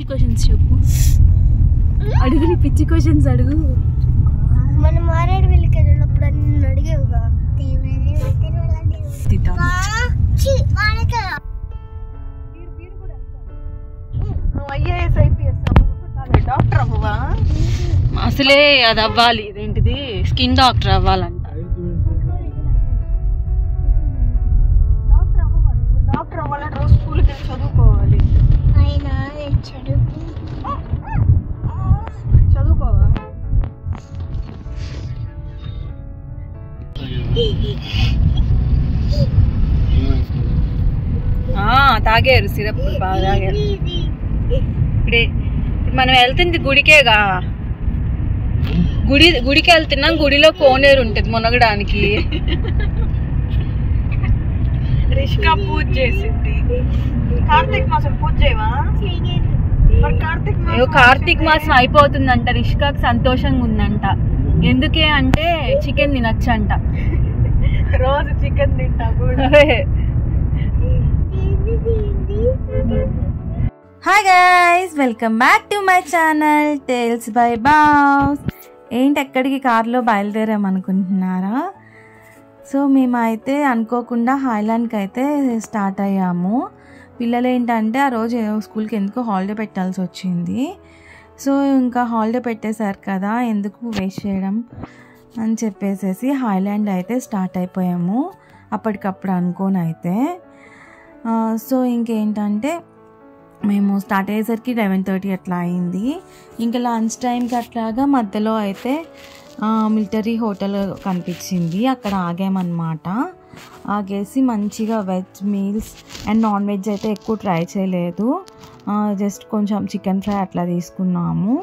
పిచ్చి క్వశ్చన్స్ చెప్పు. అడుగు, నీ పిచ్చి క్వశ్చన్స్ అడుగు. మనం మారేడు వెళ్ళకి వెళ్ళినప్పుడు అన్ని అడిగేవుగా. డాక్టర్ అవ్వవా? అసలే అది అవ్వాలి, ఇదేంటిది స్కిన్ డాక్టర్ అవ్వాలంట. డాక్టర్ అవ్వాలంటే రోజు స్కూల్కి వెళ్ళి చదువుకోవాలి. చదువుకోవా? తాగారు సిరప్, బాగా తాగారు. ఇప్పుడు మనం వెళ్తుంది గుడికేగా, గుడికి వెళ్తున్నాం. గుడిలో కోనేరు ఉంటుంది మునగడానికి. రిషికా పూజ చేసింది. కార్తీక మాసం పూజ చేయవా? కార్తీక మాసం అయిపోతుందంట. రిషికాకి సంతోషంగా ఉందంట. ఎందుకే అంటే చికెన్ తినచ్చంట. రోజు చికెన్ తింటా కూడా. Hi guys, welcome back to my channel tales by boss. ఏంటి ఎక్కడికి కార్లో బయలుదేరామనుకుంటున్నారా? సో మేమైతే అనుకోకుండా హాయ్లాండ్కి అయితే స్టార్ట్ అయ్యాము. పిల్లలు ఏంటంటే ఆ రోజు స్కూల్కి ఎందుకో హాలిడే పెట్టాల్సి వచ్చింది. సో ఇంకా హాలిడే పెట్టేశారు కదా, ఎందుకు వేస్ట్ చేయడం అని చెప్పేసి హాయ్లాండ్ అయితే స్టార్ట్ అయిపోయాము అప్పటికప్పుడు అనుకోని అయితే. సో ఇంకేంటంటే మేము స్టార్ట్ అయ్యేసరికి 11:30 అట్లా అయింది. ఇంకా లంచ్ టైంకి అట్లాగా మధ్యలో అయితే మిలిటరీ హోటల్ కనిపించింది, అక్కడ ఆగామన్నమాట. ఆగేసి మంచిగా veg meals and non veg అయితే ఎక్కువ ట్రై చేయలేదు, జస్ట్ కొంచెం చికెన్ ఫ్రై అట్లా తీసుకున్నాము.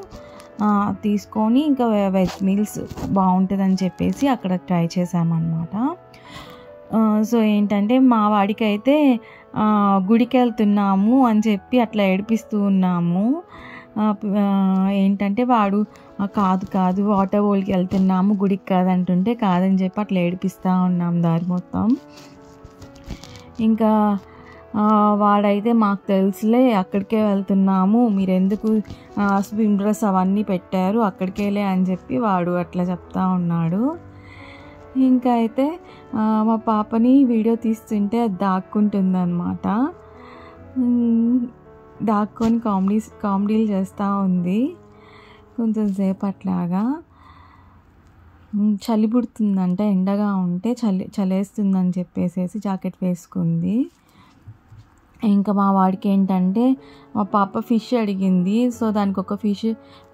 తీసుకొని ఇంకా వెజ్ మీల్స్ బాగుంటుందని చెప్పేసి అక్కడ ట్రై చేసామన్నమాట. సో ఏంటంటే మా వాడికి అయితే గుడికి వెళ్తున్నాము అని చెప్పి అట్లా ఏడిపిస్తూ ఉన్నాము. ఏంటంటే వాడు కాదు వాటర్ బోల్కి వెళ్తున్నాము గుడికి కాదంటుంటే కాదని చెప్పి అట్లా ఏడిపిస్తూ ఉన్నాం దారి మొత్తం. ఇంకా వాడైతే మాకు తెలుసులే అక్కడికే వెళ్తున్నాము, మీరు ఎందుకు స్విమ్ డ్రెస్ అవన్నీ పెట్టారు అక్కడికేలే అని చెప్పి వాడు అట్లా చెప్తా ఉన్నాడు. ఇంకా అయితే మా పాపని వీడియో తీస్తుంటే అది దాక్కుంటుందన్నమాట. దాక్కొని కామెడీలు చేస్తూ ఉంది కొంచెం సేపు అట్లాగా. చలి పుడుతుందంట, ఎండగా ఉంటే చలేస్తుందని చెప్పేసి జాకెట్ వేసుకుంది. ఇంకా మా వాడికి ఏంటంటే మా పాప ఫిష్ అడిగింది, సో దానికి ఒక ఫిష్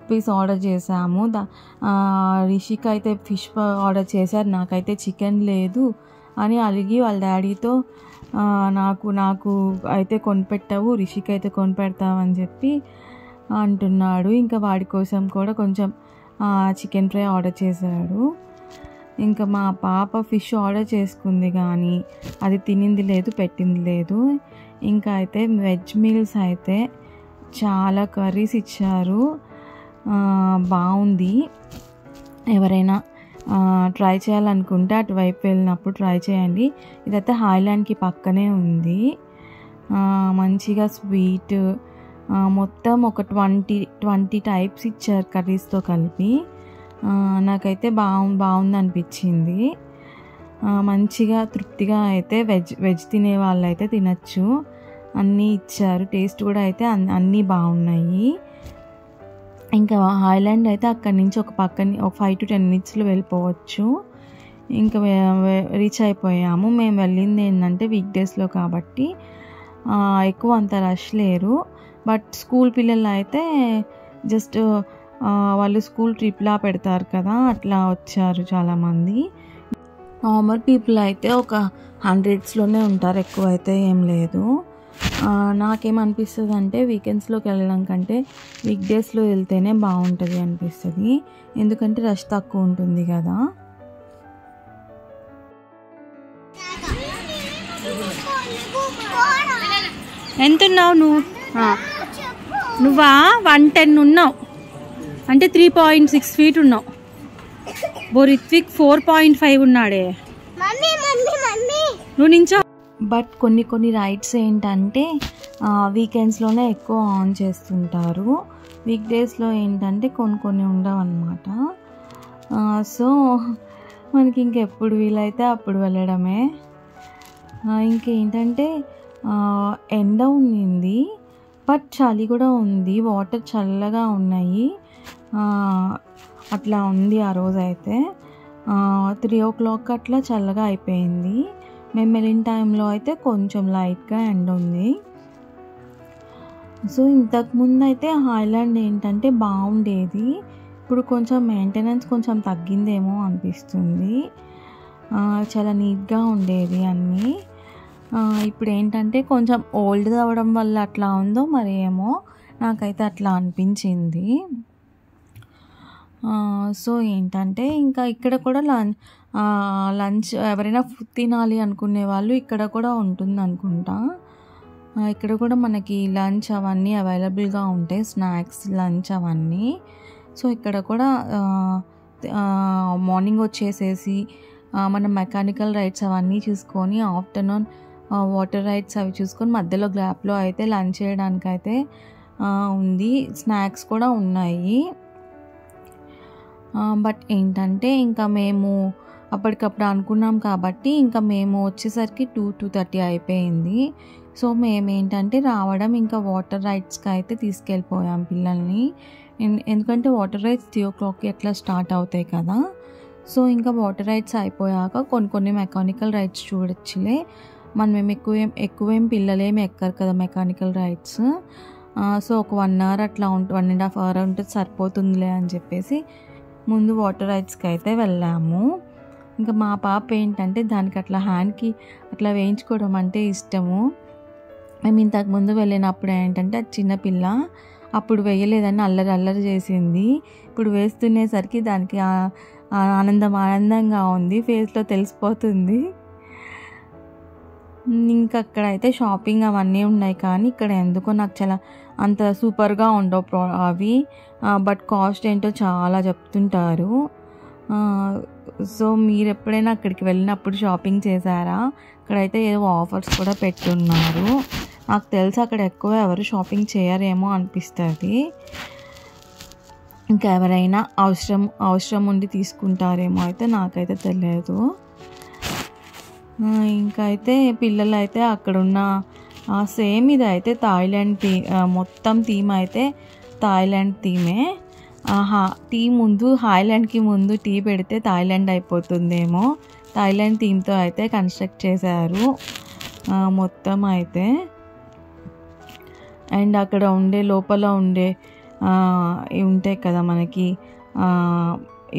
పీస్ ఆర్డర్ చేసాము. రిషిక అయితే ఫిష్ ఆర్డర్ చేశారు, నాకైతే చికెన్ లేదు అని అలిగి వాళ్ళ డాడీతో నాకు అయితే కొనిపెట్టావు, రిషిక అయితే కొనిపెడతావు అని చెప్పి అంటున్నాడు. ఇంకా వాడి కోసం కూడా కొంచెం చికెన్ ఫ్రై ఆర్డర్ చేశాడు. ఇంకా మా పాప ఫిష్ ఆర్డర్ చేసుకుంది కానీ అది తినింది లేదు, పెట్టింది లేదు. ఇంకా అయితే వెజ్ మీల్స్ అయితే చాలా కర్రీస్ ఇచ్చారు, బాగుంది. ఎవరైనా ట్రై చేయాలనుకుంటే అటువైపు వెళ్ళినప్పుడు ట్రై చేయండి. ఇదైతే హాయ్లాండ్కి పక్కనే ఉంది. మంచిగా స్వీట్ మొత్తం ఒక 20 టైప్స్ ఇచ్చారు కర్రీస్తో కలిపి. నాకైతే బాగుంది అనిపించింది. మంచిగా తృప్తిగా అయితే వెజ్ తినే వాళ్ళు అయితే తినచ్చు, అన్నీ ఇచ్చారు. టేస్ట్ కూడా అయితే అన్నీ బాగున్నాయి. ఇంకా హాయ్లాండ్ అయితే అక్కడి నుంచి ఒక 5 to 10 minutesలో వెళ్ళిపోవచ్చు. ఇంకా రీచ్ అయిపోయాము. మేము వెళ్ళింది ఏంటంటే వీక్ డేస్లో కాబట్టి ఎక్కువ అంత రష్ లేరు. బట్ స్కూల్ పిల్లలు అయితే జస్ట్ వాళ్ళు స్కూల్ ట్రిప్లా పెడతారు కదా, అట్లా వచ్చారు చాలామంది. నార్మల్ పీపుల్ అయితే ఒక 100sలోనే ఉంటారు, ఎక్కువ అయితే ఏం లేదు. నాకేమనిపిస్తుంది అంటే వీకెండ్స్లోకి వెళ్ళడం కంటే వీక్ డేస్లో వెళ్తేనే బాగుంటుంది అనిపిస్తుంది, ఎందుకంటే రష్ తక్కువ ఉంటుంది కదా. ఎంత ఉన్నావు నువ్వా? 110 ఉన్నావు అంటే 3.6 feet ఉన్నావు. రిత్విక్ 4.5 ఉన్నాడే. నువ్వు నించో. బట్ కొన్ని రైడ్స్ ఏంటంటే వీకెండ్స్లోనే ఎక్కువ ఆన్ చేస్తుంటారు. వీక్ డేస్లో ఏంటంటే కొన్ని ఉండవు అన్నమాట. సో మనకి ఇంకెప్పుడు వీలైతే అప్పుడు వెళ్ళడమే. ఇంకేంటంటే ఎండ ఉన్నింది, బట్ చలి కూడా ఉంది, వాటర్ చల్లగా ఉన్నాయి. అట్లా ఉంది ఆ రోజైతే. 3 o'clock అట్లా చల్లగా అయిపోయింది. మేము వెళ్ళిన టైంలో అయితే కొంచెం లైట్గా ఎండ ఉంది. సో ఇంతకుముందు అయితే హాయ్లాండ్ ఏంటంటే బాగుండేది, ఇప్పుడు కొంచెం మెయింటెనెన్స్ కొంచెం తగ్గిందేమో అనిపిస్తుంది. చాలా నీట్గా ఉండేది అన్నీ. ఇప్పుడు ఏంటంటే కొంచెం ఓల్డ్ అవ్వడం వల్ల అట్లా ఉందో మరి ఏమో, నాకైతే అట్లా అనిపించింది. సో ఏంటంటే ఇంకా ఇక్కడ కూడా లంచ్ ఎవరైనా ఫుడ్ తినాలి అనుకునే వాళ్ళు ఇక్కడ కూడా ఉంటుంది అనుకుంటా. ఇక్కడ కూడా మనకి లంచ్ అవన్నీ అవైలబుల్గా ఉంటాయి, స్నాక్స్, లంచ్ అవన్నీ. సో ఇక్కడ కూడా మార్నింగ్ వచ్చేసేసి మనం మెకానికల్ రైడ్స్ అవన్నీ చూసుకొని, ఆఫ్టర్నూన్ వాటర్ రైడ్స్ అవి చూసుకొని, మధ్యలో గ్యాప్లో అయితే లంచ్ చేయడానికి అయితే ఉంది. స్నాక్స్ కూడా ఉన్నాయి. బట్ ఏంటంటే ఇంకా మేము అప్పటికప్పుడు అనుకున్నాం కాబట్టి ఇంకా మేము వచ్చేసరికి 2:30 అయిపోయింది. సో మేమేంటంటే రావడం ఇంకా వాటర్ రైడ్స్కి అయితే తీసుకెళ్ళిపోయాం పిల్లల్ని. ఎందుకంటే వాటర్ రైడ్స్ 3 o'clock ఎట్లా స్టార్ట్ అవుతాయి కదా. సో ఇంకా వాటర్ రైడ్స్ అయిపోయాక కొన్ని మెకానికల్ రైడ్స్ చూడొచ్చులే, మనం ఎక్కువేం పిల్లలేమి ఎక్కరు కదా మెకానికల్ రైడ్స్. సో ఒక 1 hour అట్లా 1.5 hour ఉంటే సరిపోతుందిలే అని చెప్పేసి ముందు వాటర్ రైడ్స్కి అయితే వెళ్ళాము. ఇంకా మా పాప ఏంటంటే దానికి అట్లా హ్యాండ్కి అట్లా వేయించుకోవడం అంటే ఇష్టము. మేము ఇంతకుముందు వెళ్ళినప్పుడు ఏంటంటే అది చిన్నపిల్ల, అప్పుడు వేయలేదని అల్లరి చేసింది. ఇప్పుడు వేస్తునేసరికి దానికి ఆనందంగా ఉంది, ఫేస్లో తెలిసిపోతుంది. ఇంకా అక్కడైతే షాపింగ్ అవన్నీ ఉన్నాయి, కానీ ఇక్కడ ఎందుకో నాకు చాలా అంత సూపర్గా ఉండవు అవి. బట్ కాస్ట్ ఏంటో చాలా చెప్తుంటారు. సో మీరు ఎప్పుడైనా అక్కడికి వెళ్ళినప్పుడు షాపింగ్ చేశారా? అక్కడైతే ఏదో ఆఫర్స్ కూడా పెట్టున్నారు. నాకు తెలిసి అక్కడ ఎక్కువ ఎవరు షాపింగ్ చేయరేమో అనిపిస్తుంది. ఇంకా ఎవరైనా అవసరం ఉండి తీసుకుంటారేమో అయితే నాకైతే తెలియదు. ఇంకా అయితే పిల్లలు అయితే అక్కడున్న సేమ్ ఇది అయితే థాయిలాండ్ మొత్తం థీమ్ అయితే థాయిలాండ్ థీమే. టీ ముందు హాయ్లాండ్కి ముందు టీ పెడితే థాయిలాండ్ అయిపోతుందేమో. థాయిలాండ్ థీమ్తో అయితే కన్స్ట్రక్ట్ చేశారు మొత్తం అయితే. అండ్ అక్కడ లోపల ఉండే ఇవి ఉంటాయి కదా మనకి,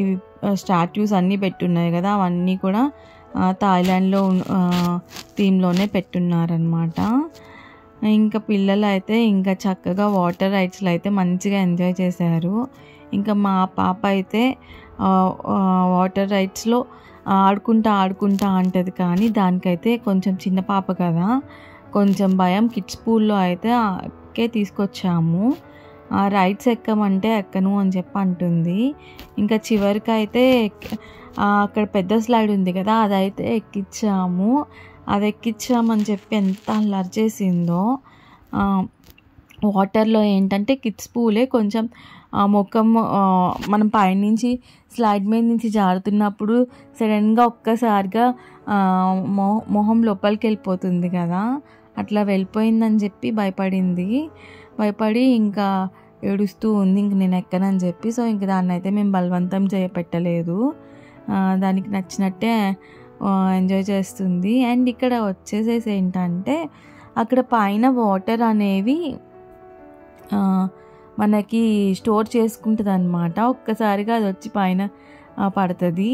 ఇవి స్టాట్యూస్ అన్నీ పెట్టున్నాయి కదా, అవన్నీ కూడా థాయిలాండ్లో థీమ్లోనే పెట్టున్నారనమాట. ఇంకా పిల్లలు అయితే ఇంకా చక్కగా వాటర్ రైడ్స్లో అయితే మంచిగా ఎంజాయ్ చేశారు. ఇంకా మా పాప అయితే వాటర్ రైడ్స్లో ఆడుకుంటా అంటది, కానీ దానికైతే కొంచెం చిన్న పాప కదా కొంచెం భయం. కిడ్స్ పూల్లో అయితే తీసుకొచ్చాము. రైడ్స్ ఎక్కమంటే ఎక్కను అని చెప్పి అంటుంది. ఇంకా చివరికి అయితే అక్కడ పెద్ద స్లైడ్ ఉంది కదా, అదైతే ఎక్కించాము. అది ఎక్కించామని చెప్పి ఎంత అల్లరి చేసిందో. వాటర్లో ఏంటంటే కిడ్స్ పూలే కొంచెం ముఖం మనం పైనుంచి స్లైడ్ మీద నుంచి జారుతున్నప్పుడు సడన్గా ఒక్కసారిగా మొహం లోపలికి వెళ్ళిపోతుంది కదా, అట్లా వెళ్ళిపోయిందని చెప్పి భయపడి ఇంకా ఏడుస్తూ ఉంది. ఇంక నేను ఎక్కనని చెప్పి. సో ఇంక దాన్ని అయితే మేము బలవంతం చేయపెట్టలేదు, దానికి నచ్చినట్టే ఎంజాయ్ చేస్తుంది. అండ్ ఇక్కడ వచ్చేసేసి ఏంటంటే అక్కడ పైన వాటర్ అనేవి మనకి స్టోర్ చేసుకుంటుంది అనమాట. ఒక్కసారిగా అది వచ్చి పైన పడుతుంది.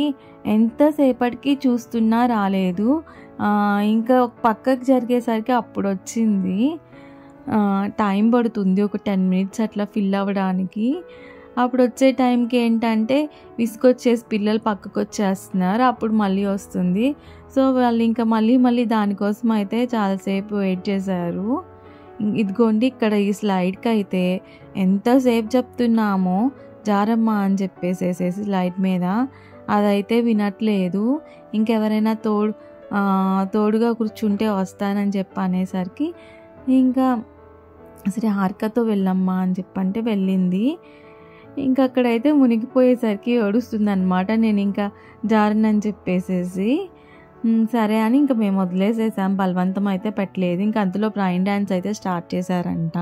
ఎంతసేపటికి చూస్తున్నా రాలేదు. ఇంకా పక్కకు జరిగేసరికి అప్పుడు వచ్చింది. టైం పడుతుంది, ఒక 10 minutes అట్లా ఫిల్ అవ్వడానికి. అప్పుడు వచ్చే టైంకి ఏంటంటే విసుకొచ్చేసి పిల్లలు పక్కకు వచ్చేస్తున్నారు, అప్పుడు మళ్ళీ వస్తుంది. సో వాళ్ళు ఇంకా మళ్ళీ దానికోసం అయితే చాలాసేపు వెయిట్ చేశారు. ఇదిగోండి ఇక్కడ ఈ స్లైడ్కి అయితే ఎంతసేపు చెప్తున్నామో జారమ్మా అని చెప్పేసేసి స్లైడ్ మీద, అదైతే వినట్లేదు. ఇంకెవరైనా తోడుగా కూర్చుంటే వస్తానని చెప్పి అనేసరికి ఇంకా సరే హారికతో వెళ్ళమ్మా అని చెప్పంటే వెళ్ళింది. ఇంకా అక్కడైతే మునిగిపోయేసరికి ఏడుస్తుంది అనమాట. నేను ఇంకా జారినని చెప్పేసేసి సరే అని ఇంకా మేము వదిలేసేసాం, బలవంతం అయితే పెట్టలేదు. ఇంకా అంతలో రైన్ డ్యాన్స్ అయితే స్టార్ట్ చేశారంట.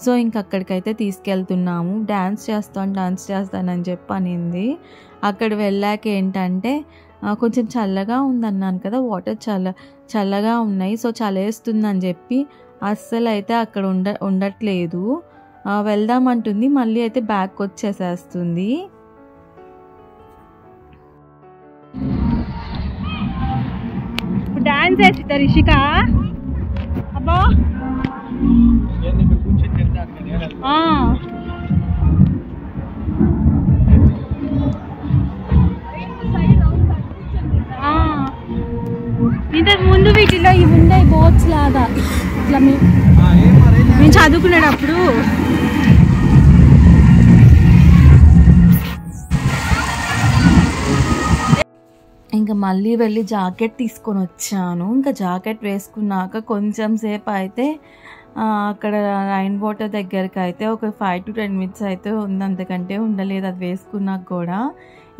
సో ఇంక అక్కడికైతే తీసుకెళ్తున్నాము. డ్యాన్స్ చేస్తానని చెప్పి అనింది. అక్కడ వెళ్ళాక ఏంటంటే కొంచెం చల్లగా ఉందన్నాను కదా, వాటర్ చల్లగా ఉన్నాయి. సో చలేస్తుందని చెప్పి అస్సలు అయితే అక్కడ ఉండట్లేదు. వెళ్దామంటుంది, మళ్ళీ అయితే బ్యాక్ వచ్చేసేస్తుంది. డాన్స్ వేస్తా రిషిక. అబ్బా ఇంతకు ముందు వీటిలో ఇవి ఉండే బోట్స్ లాగా ఇట్లా మేము చదువుకునేటప్పుడు ఇంకా మళ్ళీ వెళ్ళి జాకెట్ తీసుకొని వచ్చాను. ఇంకా జాకెట్ వేసుకున్నాక కొంచెం సేపు అయితే అక్కడ రైన్ వాటర్ దగ్గరికి అయితే ఒక 5 to 10 minutes అయితే ఉంది, అంతకంటే ఉండలేదు అది వేసుకున్నాక కూడా.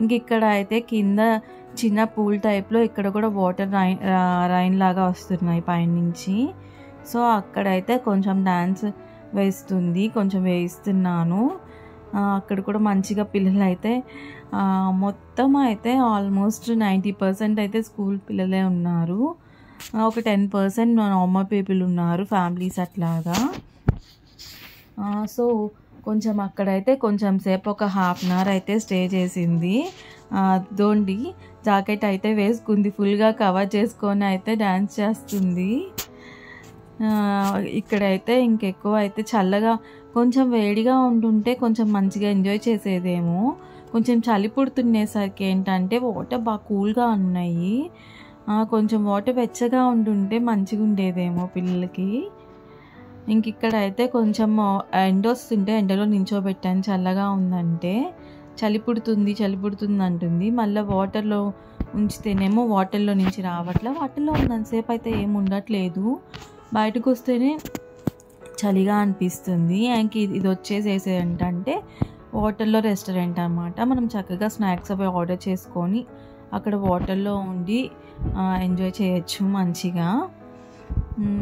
ఇంక ఇక్కడ అయితే కింద చిన్న పూల్ టైప్లో ఇక్కడ కూడా వాటర్ రైన్ లాగా వస్తున్నాయి పైనుంచి. సో అక్కడైతే కొంచెం డ్యాన్స్ వేస్తుంది, కొంచెం వేయిస్తున్నాను. అక్కడ కూడా మంచిగా పిల్లలు అయితే మొత్తం అయితే ఆల్మోస్ట్ 90% అయితే స్కూల్ పిల్లలే ఉన్నారు. ఒక 10% నార్మల్ పీపుల్ ఉన్నారు, ఫ్యామిలీస్ అట్లాగా. సో కొంచెం అక్కడైతే కొంచెం సేపు ఒక 1/2 hour అయితే స్టే చేసింది. దోండి జాకెట్ అయితే వేసుకుంది, ఫుల్గా కవర్ చేసుకొని అయితే డ్యాన్స్ చేస్తుంది. ఇక్కడైతే ఇంకెక్కువ అయితే చల్లగా కొంచెం వేడిగా ఉంటుంటే కొంచెం మంచిగా ఎంజాయ్ చేసేదేమో. కొంచెం చలి పుడుతునేసరికి ఏంటంటే వాటర్ బాగా కూల్గా ఉన్నాయి. కొంచెం వాటర్ వెచ్చగా ఉంటుంటే మంచిగా ఉండేదేమో పిల్లలకి. ఇంక ఇక్కడ అయితే కొంచెం ఎండ వస్తుంటే ఎండలో నించోబెట్టాను, చల్లగా ఉందంటే. చలి పుడుతుంది అంటుంది. మళ్ళీ వాటర్లో ఉంచితేనేమో వాటర్లో నుంచి రావట్లే. వాటర్లో ఉన్నంతసేపు అయితే ఏమి ఉండట్లేదు, బయటకు వస్తేనే చలిగా అనిపిస్తుంది. ఇంక ఇది వచ్చేసేసి ఏంటంటే వాటర్లో రెస్టారెంట్ అన్నమాట. మనం చక్కగా స్నాక్స్ అవి ఆర్డర్ చేసుకొని అక్కడ వాటర్లో ఉండి ఎంజాయ్ చేయొచ్చు మంచిగా.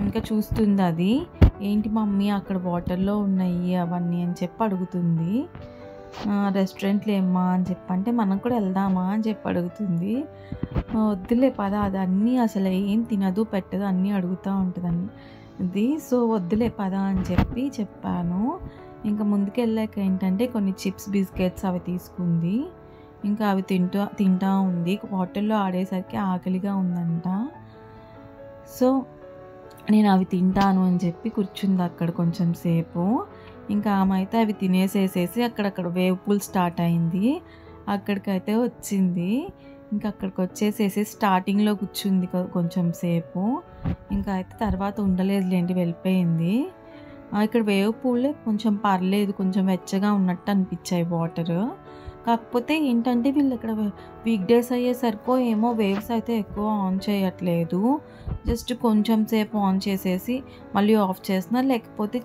ఇంకా చూస్తుంది అది, ఏంటి మమ్మీ అక్కడ వాటర్లో ఉన్నాయి అవన్నీ అని చెప్పి అడుగుతుంది. రెస్టారెంట్లో ఏమ్మా అని చెప్పంటే మనం కూడా వెళ్దామా అని చెప్పి అడుగుతుంది. వద్దులే పద, అది అన్నీ అసలు ఏం తినదు పెట్టదు అన్నీ అడుగుతూ ఉంటుంది ఇది. సో వద్దులే పద అని చెప్పాను. ఇంకా ముందుకు వెళ్ళాక ఏంటంటే కొన్ని చిప్స్ బిస్కెట్స్ అవి తీసుకుంది. ఇంకా అవి తింటా ఉంది. వాటర్లో ఆడేసరికి ఆకలిగా ఉందంట. సో నేను అవి తింటాను అని చెప్పి కూర్చుంది అక్కడ కొంచెం సేపు. ఇంకా ఆమె అయితే అవి తినేసేసేసి అక్కడక్కడ వేవ్ పూల్ స్టార్ట్ అయింది, అక్కడికైతే వచ్చింది. ఇంకా అక్కడికి వచ్చేసేసి స్టార్టింగ్లో కూర్చుంది కొంచెం సేపు. ఇంకా అయితే తర్వాత ఉండలేదులేండి, వెళ్ళిపోయింది. ఇక్కడ వేవ్ పూలే కొంచెం పర్లేదు, కొంచెం వెచ్చగా ఉన్నట్టు అనిపించాయి వాటర్. కాకపోతే ఏంటంటే వీళ్ళు ఇక్కడ వీక్ డేస్ అయ్యేసరికో ఏమో వేవ్స్ అయితే ఎక్కువ ఆన్ చేయట్లేదు, జస్ట్ కొంచెం సేపు ఆన్ చేసేసి మళ్ళీ ఆఫ్ చేస్తున్నారు. లేకపోతే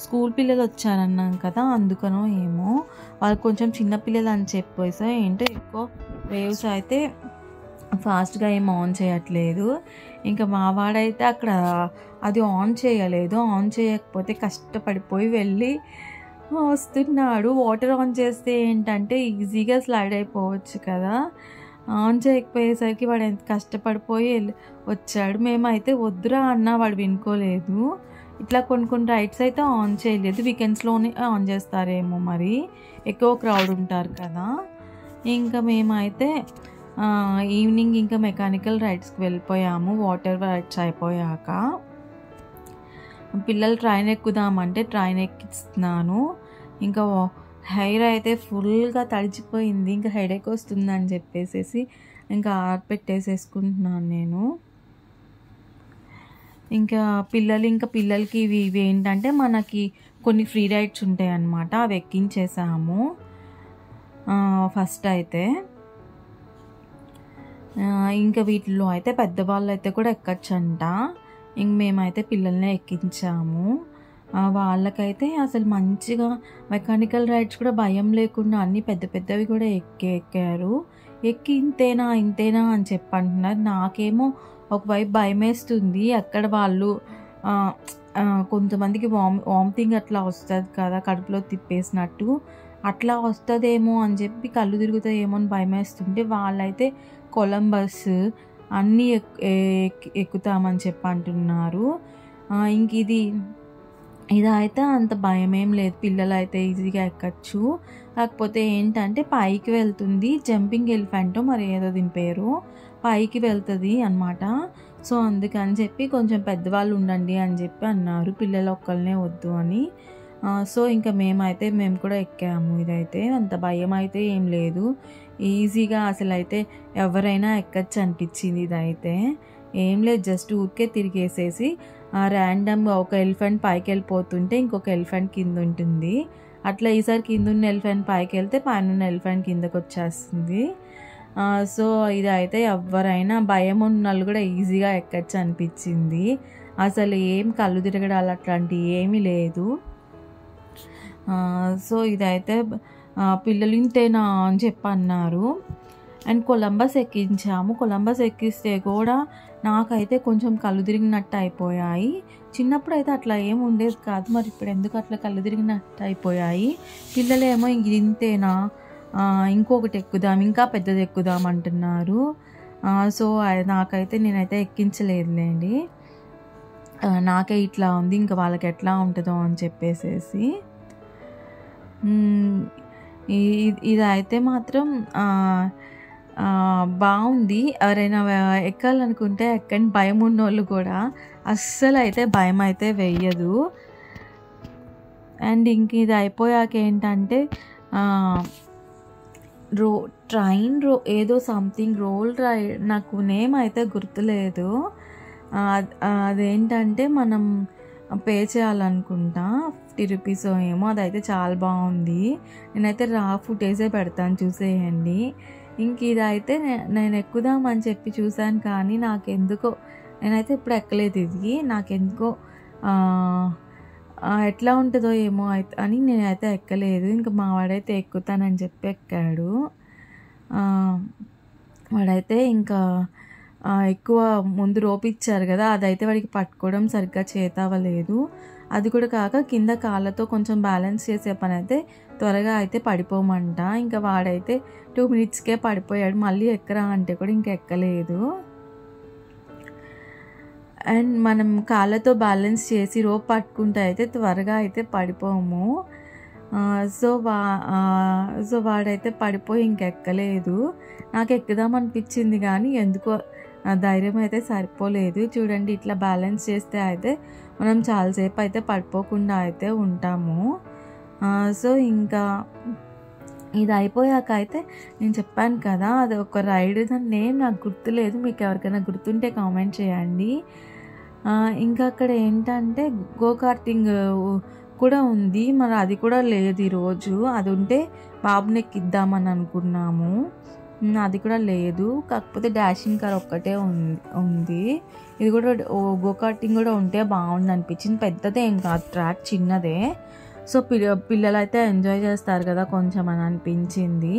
స్కూల్ పిల్లలు వచ్చారన్నాం కదా, అందుకనో ఏమో వాళ్ళు కొంచెం చిన్నపిల్లలు అని చెప్పేసి ఏంటో ఎక్కువ వేవ్స్ అయితే ఫాస్ట్గా ఏం ఆన్ చేయట్లేదు. ఇంకా మా వాడైతే అక్కడ అది ఆన్ చేయలేదు, ఆన్ చేయకపోతే కష్టపడిపోయి వెళ్ళి వస్తున్నాడు. వాటర్ ఆన్ చేస్తే ఏంటంటే ఈజీగా స్లైడ్ అయిపోవచ్చు కదా, ఆన్ చేయకపోయేసరికి వాడు ఎంత కష్టపడిపోయి వచ్చాడు. మేమైతే వద్దురా అన్నా వాడు వినుకోలేదు. ఇట్లా కొన్ని రైడ్స్ అయితే ఆన్ చేయలేదు, వీకెండ్స్లోనే ఆన్ చేస్తారేమో మరి, ఎక్కువ క్రౌడ్ ఉంటారు కదా. ఇంకా మేమైతే ఈవినింగ్ ఇంకా మెకానికల్ రైడ్స్కి వెళ్ళిపోయాము. వాటర్ రైడ్స్ అయిపోయాక పిల్లలు ట్రైన్ ఎక్కుదామంటే ట్రైన్ ఎక్కిస్తున్నాను. ఇంకా హెయిర్ అయితే ఫుల్గా తడిచిపోయింది, ఇంకా హెడేక్ వస్తుందని చెప్పేసి ఇంకా ఆరపెట్టేసేసుకుంటున్నాను నేను. ఇంకా పిల్లలకి ఇవి ఏంటంటే మనకి కొన్ని ఫ్రీ రైడ్స్ ఉంటాయి అన్నమాట, అవి ఎక్కించేసాము ఫస్ట్ అయితే. ఇంకా వీటిలో అయితే పెద్దవాళ్ళు అయితే కూడా ఎక్కచ్చంట. ఇంక మేమైతే పిల్లల్ని ఎక్కించాము. వాళ్ళకైతే అసలు మంచిగా మెకానికల్ రైడ్స్ కూడా భయం లేకుండా అన్నీ పెద్ద పెద్దవి కూడా ఎక్కారు. ఎక్కి ఇంతేనా ఇంతేనా అని చెప్పి అంటున్నారు. నాకేమో ఒకవైపు భయమేస్తుంది. అక్కడ వాళ్ళు కొంతమందికి వామిటింగ్ అట్లా వస్తుంది కదా, కడుపులో తిప్పేసినట్టు అట్లా వస్తుందేమో అని చెప్పి, కళ్ళు తిరుగుతాయేమో అని భయమేస్తుంటే వాళ్ళైతే కొలంబస్ అన్నీ ఎక్కుతామని చెప్పి అంటున్నారు. ఇంక ఇదైతే అంత భయమేం లేదు, పిల్లలు అయితే ఈజీగా ఎక్కచ్చు. కాకపోతే ఏంటంటే పైకి వెళ్తుంది, జంపింగ్ ఎలిఫెంట్ మరి ఏదో దీని పేరు, పైకి వెళ్తుంది అన్నమాట. సో అందుకని చెప్పి కొంచెం పెద్దవాళ్ళు ఉండండి అని చెప్పి అన్నారు, పిల్లలు ఒక్కళ్ళనే వద్దు అని. సో ఇంకా మేము కూడా ఎక్కాము. ఇదైతే అంత భయం అయితే ఏం లేదు, ఈజీగా అసలు అయితే ఎవరైనా ఎక్కచ్చు అనిపించింది. ఇదైతే ఏం లేదు, జస్ట్ ఊరికే తిరిగేసేసి ర్యాండమ్గా ఒక ఎలిఫెంట్ పైకి వెళ్ళిపోతుంటే ఇంకొక ఎలిఫెంట్ కింద ఉంటుంది. అట్లా ఈసారి కింద ఉన్న ఎలిఫెంట్ పైకి వెళ్తే పైన ఉన్న ఎలిఫెంట్ కిందకు వచ్చేస్తుంది. సో ఇదైతే ఎవరైనా భయం ఉన్న వాళ్ళు కూడా ఈజీగా ఎక్కచ్చు అనిపించింది. అసలు ఏం కళ్ళు తిరగడాలు అట్లాంటివి ఏమీ లేదు. సో ఇదైతే పిల్లలు ఇంతేనా అని చెప్పి అన్నారు. And Columbus ఎక్కించాము. కొలంబస్ ఎక్కిస్తే కూడా నాకైతే కొంచెం కళ్ళు తిరిగినట్టు అయిపోయాయి. చిన్నప్పుడు అయితే అట్లా ఏమి ఉండేది కాదు, మరి ఇప్పుడు ఎందుకు అట్లా కళ్ళు తిరిగినట్టు అయిపోయాయి. పిల్లలేమో ఇంతేనా, ఇంకొకటి ఎక్కుదాం, ఇంకా పెద్దది ఎక్కుదాం అంటున్నారు. సో నేనైతే ఎక్కించలేదులేండి, నాకే ఇట్లా ఉంది, ఇంకా వాళ్ళకి ఎట్లా ఉంటుందో అని చెప్పేసేసి. ఇదైతే మాత్రం బాగుంది. ఎవరైనా ఎక్కాలనుకుంటే ఎక్కండి, భయం ఉన్నోళ్ళు కూడా అస్సలు అయితే భయం అయితే వెయ్యదు. అండ్ ఇంక ఇది అయిపోయాక ఏంటంటే ట్రైన్ ఏదో సంథింగ్ రోల్ రైడ్, నాకు నేమ్ అయితే గుర్తులేదు. అదేంటంటే మనం పే చేయాలనుకుంటా, 50 రూపీస్ ఏమో. అదైతే చాలా బాగుంది. నేనైతే ఫుటేజే పెడతాను, చూసేయండి. ఇంక ఇదైతే నేను ఎక్కుదామని చెప్పి చూశాను, కానీ నాకెందుకో, నేనైతే ఇప్పుడు ఎక్కలేదు ఇది, నాకెందుకో ఎట్లా ఉంటుందో ఏమో అని నేనైతే ఎక్కలేదు. ఇంకా మా వాడైతే ఎక్కుతానని చెప్పి ఎక్కాడు. వాడైతే ఇంకా ఎక్కువ ముందు రోప్ ఇచ్చారు కదా, అదైతే వాడికి పట్టుకోవడం సరిగ్గా చేతవ్వలేదు. అది కూడా కాక కింద కాళ్ళతో కొంచెం బ్యాలెన్స్ చేసే పని అయితే త్వరగా అయితే పడిపోమంట. ఇంకా వాడైతే 2 మినిట్స్కే పడిపోయాడు. మళ్ళీ ఎక్కరా అంటే కూడా ఇంకా ఎక్కలేదు. అండ్ మనం కాళ్ళతో బ్యాలెన్స్ చేసి రోప్ పట్టుకుంటే అయితే త్వరగా అయితే పడిపోము. సో వాడైతే పడిపోయి ఇంకెక్కలేదు. నాకు ఎక్కుదామనిపించింది కానీ ఎందుకో ధైర్యం అయితే సరిపోలేదు. చూడండి, ఇట్లా బ్యాలెన్స్ చేస్తే అయితే మనం చాలాసేపు అయితే పడిపోకుండా అయితే ఉంటాము. సో ఇంకా ఇది అయిపోయాక అయితే నేను చెప్పాను కదా, అది ఒక రైడ్, దాని నేమ్ నాకు గుర్తులేదు, మీకు ఎవరికైనా గుర్తుంటే కామెంట్ చేయండి. ఇంకా అక్కడ ఏంటంటే గోకార్టింగ్ కూడా ఉంది, మరి అది కూడా లేదు ఈరోజు. అది ఉంటే బాబుని ఎక్కిద్దామని అనుకున్నాము, అది కూడా లేదు. కాకపోతే డాషింగ్ కార్ ఒక్కటే ఉంది. ఇది కూడా గోకార్టింగ్ కూడా ఉంటే బాగుంది అనిపించింది. పెద్దదే ఏం కాదు, ట్రాక్ చిన్నదే. సో పిల్లలు అయితే ఎంజాయ్ చేస్తారు కదా కొంచెం అని అనిపించింది.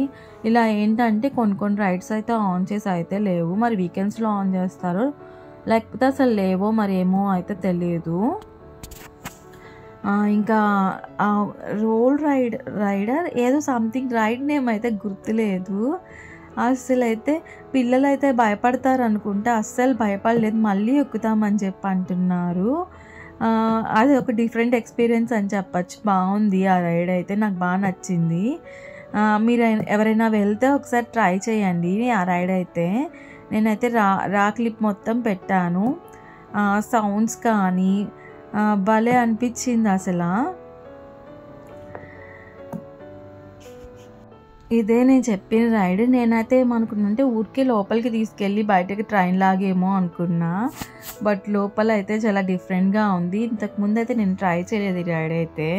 ఇలా ఏంటంటే కొన్ని రైడ్స్ అయితే ఆన్ చేసి అయితే లేవు, మరి వీకెండ్స్లో ఆన్ చేస్తారు లేకపోతే అసలు లేవో మరి ఏమో అయితే తెలియదు. ఇంకా రైడర్ ఏదో సంథింగ్ రైడ్ నేమ్ అయితే గుర్తులేదు. అస్సలు అయితే పిల్లలు అయితే భయపడతారు అనుకుంటే అస్సలు భయపడలేదు, మళ్ళీ ఎక్కుతామని చెప్పి అంటున్నారు. అది ఒక డిఫరెంట్ ఎక్స్పీరియన్స్ అని చెప్పచ్చు. బాగుంది ఆ రైడ్ అయితే, నాకు బాగా నచ్చింది. మీరు ఎవరైనా వెళ్తే ఒకసారి ట్రై చేయండి ఆ రైడ్ అయితే. నేనైతే రా క్లిప్ మొత్తం పెట్టాను, సౌండ్స్ కానీ భలే అనిపించింది అసలు. ఇదే నేను చెప్పిన రైడ్. నేనైతే ఏమనుకున్నా అంటే ఊరికే లోపలికి తీసుకెళ్ళి బయటకి ట్రైన్ లాగేమో అనుకున్నా, బట్ లోపల అయితే చాలా డిఫరెంట్గా ఉంది. ఇంతకుముందు అయితే నేను ట్రై చేయలేదు ఈ రైడ్ అయితే.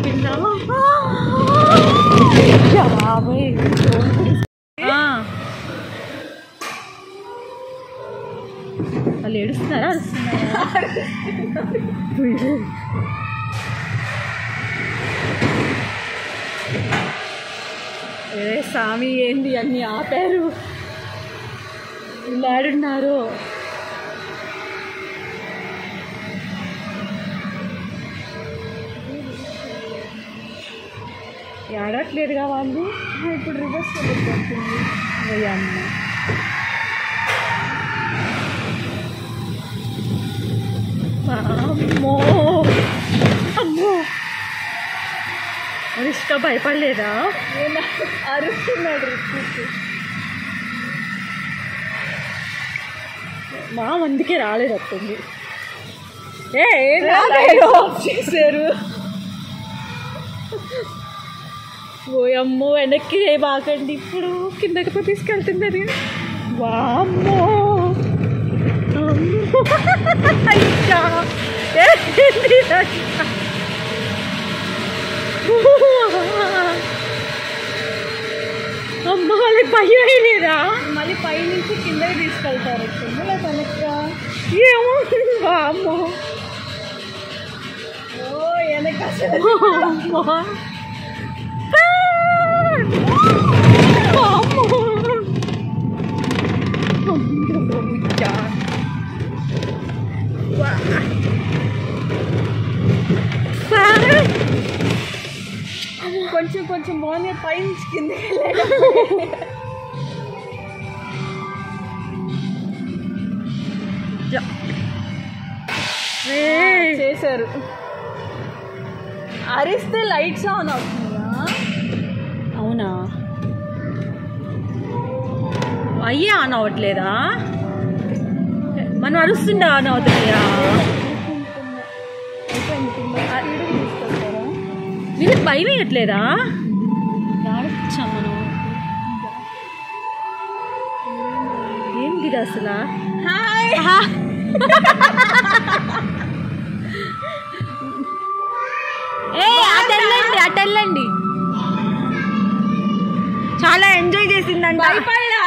పిందా వాళ్ళు ఏడుస్తున్నారా ఏ స్వామి ఏంది అన్ని ఆపారు ఇలాడున్నారు ఏడట్లేదుగా వాళ్ళు ఇప్పుడు రివర్స్ వెళ్ళిపోతుంది అమ్మ అమ్మో అమ్మో రిష్క భయపడలేదా అరుస్తున్నాడు మా అందుకే రాలేదు వస్తుంది చేశారు ఓయమ్మో వెనక్కి బాకండి ఇప్పుడు కిందకి తీసుకెళ్తున్నది వామ్మో అయ్యా అమ్మ వాళ్ళకి భయం లేదా మళ్ళీ పైనుంచి కిందకి తీసుకెళ్తారు కింద కనుక ఏమో వామ్మో ఓ వెనక కొంచెం కొంచెం బాగుంది పైనుంచి కిందకి చేశారు అరిస్తే లైట్స్ ఆన్ అవుతుందా అవునా అయ్యే ఆన్ అవ్వట్లేదా మనం అరుస్తుండే ఆన్ అవుతుందా మీరు భయం వేయట్లేదా రావచ్చా మనం ఏంటి అసలు అటెళ్ళండి అటెళ్ళండి చాలా ఎంజాయ్ చేసిందండి భయపడలా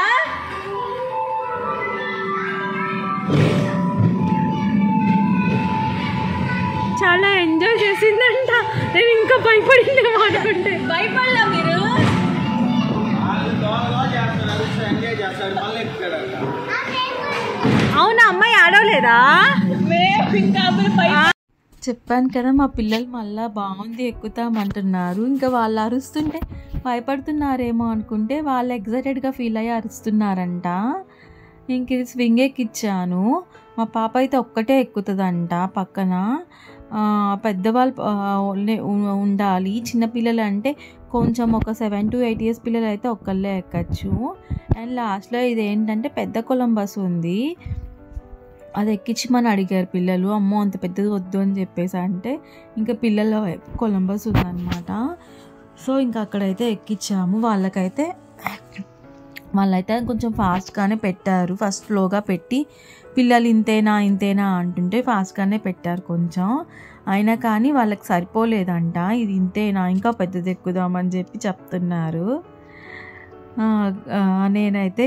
చాలా ఎంజాయ్ చేసిందంట నేను ఇంకా భయపడింది అనుకుంటే భయపడలా మీరు అవునా అమ్మాయి ఆడవలేదా చెప్పాను కదా మా పిల్లలు మళ్ళీ బాగుంది ఎక్కుతామంటున్నారు ఇంకా వాళ్ళు అరుస్తుంటే భయపడుతున్నారేమో అనుకుంటే వాళ్ళు ఎగ్జైటెడ్గా ఫీల్ అయ్యి అరుస్తున్నారంట ఇంక ఇది స్వింగ్ ఎక్కిచ్చాను మా పాప అయితే ఒక్కటే ఎక్కుతుందంట పక్కన పెద్దవాళ్ళు ఉండాలి చిన్నపిల్లలు అంటే కొంచెం ఒక 7 to 8 years పిల్లలు అయితే ఒక్కళ్ళే ఎక్కచ్చు అండ్ లాస్ట్లో ఇది ఏంటంటే పెద్ద కొలంబస్ ఉంది అది ఎక్కించమని అడిగారు పిల్లలు అమ్మో అంత పెద్దది వద్దు అని చెప్పేసి అంటే ఇంకా పిల్లల కొలంబస్ ఉందన్నమాట సో ఇంకా అక్కడైతే ఎక్కించాము వాళ్ళైతే కొంచెం ఫాస్ట్గానే పెట్టారు ఫస్ట్ స్లోగా పెట్టి పిల్లలు ఇంతేనా అంటుంటే ఫాస్ట్గానే పెట్టారు కొంచెం అయినా కానీ వాళ్ళకి సరిపోలేదంట ఇది ఇంతేనా ఇంకా పెద్దది ఎక్కుదామని చెప్పి చెప్తున్నారు నేనైతే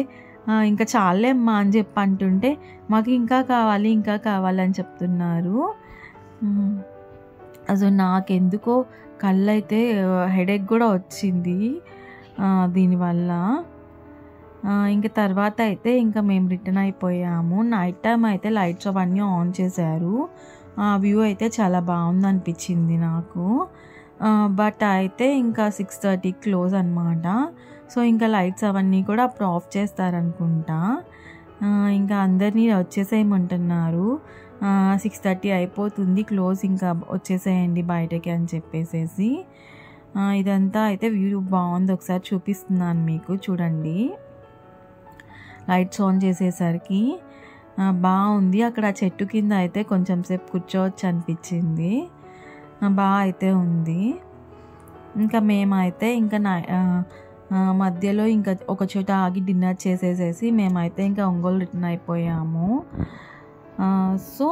ఇంకా చాలే అమ్మా అని చెప్పి అంటుంటే మాకు ఇంకా కావాలని చెప్తున్నారు అసలు నాకెందుకో కళ్ళు అయితే హెడేక్ కూడా వచ్చింది దీనివల్ల ఇంకా తర్వాత అయితే ఇంకా మేము రిటర్న్ అయిపోయాము నైట్ టైం అయితే లైట్స్ అవన్నీ ఆన్ చేశారు ఆ వ్యూ అయితే చాలా బాగుంది అనిపించింది నాకు బట్ అయితే ఇంకా 6:30 క్లోజ్ అనమాట సో ఇంకా లైట్స్ అవన్నీ కూడా అప్పుడు ఆఫ్ చేస్తారనుకుంటా ఇంకా అందరినీ వచ్చేసేయమంటున్నారు 6:30 అయిపోతుంది క్లోజ్ ఇంకా వచ్చేసేయండి బయటకి అని చెప్పేసేసి ఇదంతా అయితే వ్యూ బాగుంది ఒకసారి చూపిస్తున్నాను మీకు చూడండి లైట్స్ ఆన్ చేసేసరికి బాగుంది అక్కడ చెట్టు కింద అయితే కొంచెం సేపు కూర్చోవచ్చు అనిపించింది బాగా అయితే ఉంది ఇంకా మేమైతే ఇంకా మధ్యలో ఇంకా ఒక చోట ఆగి డిన్నర్ చేసేసేసి మేమైతే ఇంకా ఒంగోలు రిటర్న్ అయిపోయాము సో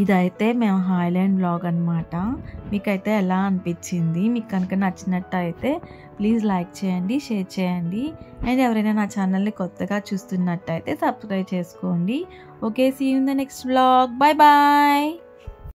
ఇదైతే మేము హాయ్లాండ్ వ్లాగ్ అనమాట. మీకైతే ఎలా అనిపించింది? మీకు కనుక నచ్చినట్టయితే ప్లీజ్ లైక్ చేయండి, షేర్ చేయండి. అండ్ ఎవరైనా నా ఛానల్ని కొత్తగా చూస్తున్నట్టయితే సబ్స్క్రైబ్ చేసుకోండి. Okay, see you in the next vlog. Bye bye.